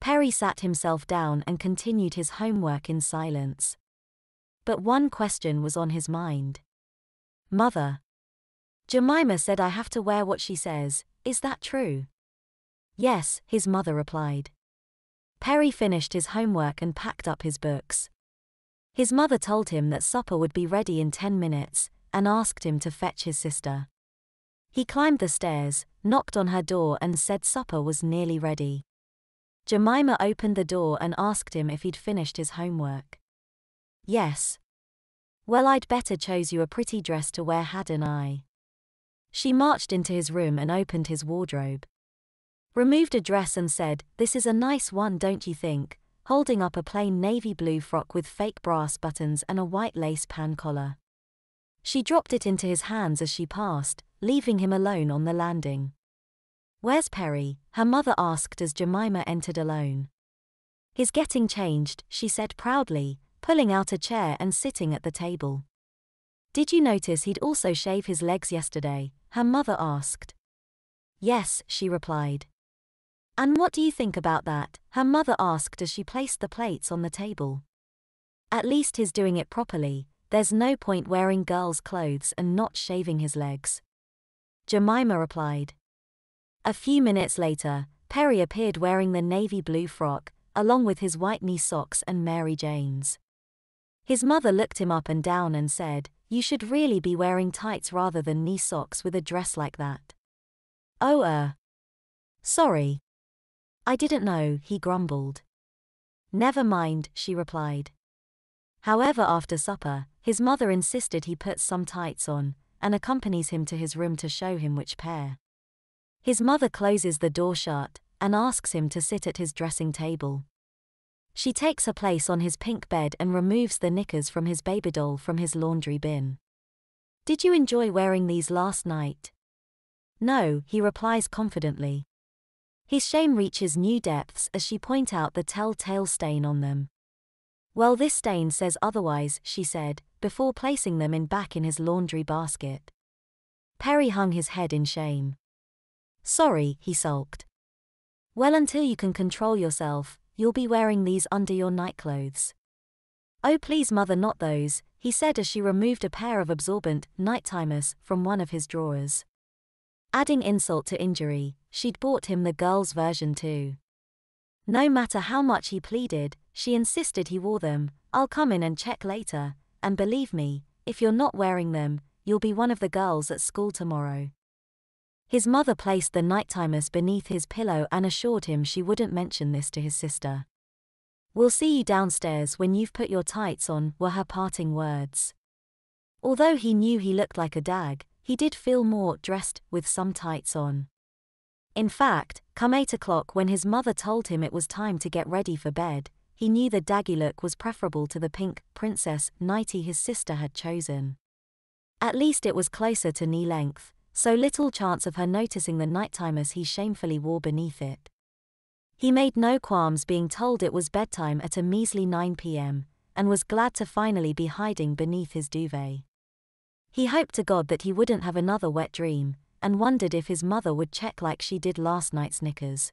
Perry sat himself down and continued his homework in silence. But one question was on his mind. Mother. Jemima said I have to wear what she says, is that true? Yes, his mother replied. Perry finished his homework and packed up his books. His mother told him that supper would be ready in 10 minutes, and asked him to fetch his sister. He climbed the stairs, knocked on her door and said supper was nearly ready. Jemima opened the door and asked him if he'd finished his homework. Yes. Well, I'd better chose you a pretty dress to wear, hadn't I? She marched into his room and opened his wardrobe. Removed a dress and said, this is a nice one, don't you think, holding up a plain navy blue frock with fake brass buttons and a white lace pan collar. She dropped it into his hands as she passed, leaving him alone on the landing. Where's Perry? Her mother asked as Jemima entered alone. He's getting changed, she said proudly, pulling out a chair and sitting at the table. Did you notice he'd also shave his legs yesterday? Her mother asked. Yes, she replied. And what do you think about that? Her mother asked as she placed the plates on the table. At least he's doing it properly, there's no point wearing girls' clothes and not shaving his legs. Jemima replied. A few minutes later, Perry appeared wearing the navy blue frock, along with his white knee socks and Mary Jane's. His mother looked him up and down and said, you should really be wearing tights rather than knee socks with a dress like that. Oh, sorry. I didn't know, he grumbled. Never mind, she replied. However, after supper, his mother insisted he put some tights on, and accompanies him to his room to show him which pair. His mother closes the door shut, and asks him to sit at his dressing table. She takes her place on his pink bed and removes the knickers from his baby doll from his laundry bin. Did you enjoy wearing these last night? No, he replies confidently. His shame reaches new depths as she points out the telltale stain on them. Well, this stain says otherwise, she said, before placing them back in his laundry basket. Perry hung his head in shame. Sorry, he sulked. Well, until you can control yourself, you'll be wearing these under your nightclothes. Oh please mother, not those, he said as she removed a pair of absorbent nighttimers from one of his drawers. Adding insult to injury, she'd bought him the girl's version too. No matter how much he pleaded, she insisted he wore them. I'll come in and check later, and believe me, if you're not wearing them, you'll be one of the girls at school tomorrow. His mother placed the nighttimers beneath his pillow and assured him she wouldn't mention this to his sister. We'll see you downstairs when you've put your tights on, were her parting words. Although he knew he looked like a dag, he did feel more dressed with some tights on. In fact, come 8 o'clock when his mother told him it was time to get ready for bed, he knew the daggy look was preferable to the pink princess nightie his sister had chosen. At least it was closer to knee length, so little chance of her noticing the nighttimers he shamefully wore beneath it. He made no qualms being told it was bedtime at a measly 9 p.m., and was glad to finally be hiding beneath his duvet. He hoped to God that he wouldn't have another wet dream, and wondered if his mother would check like she did last night's knickers.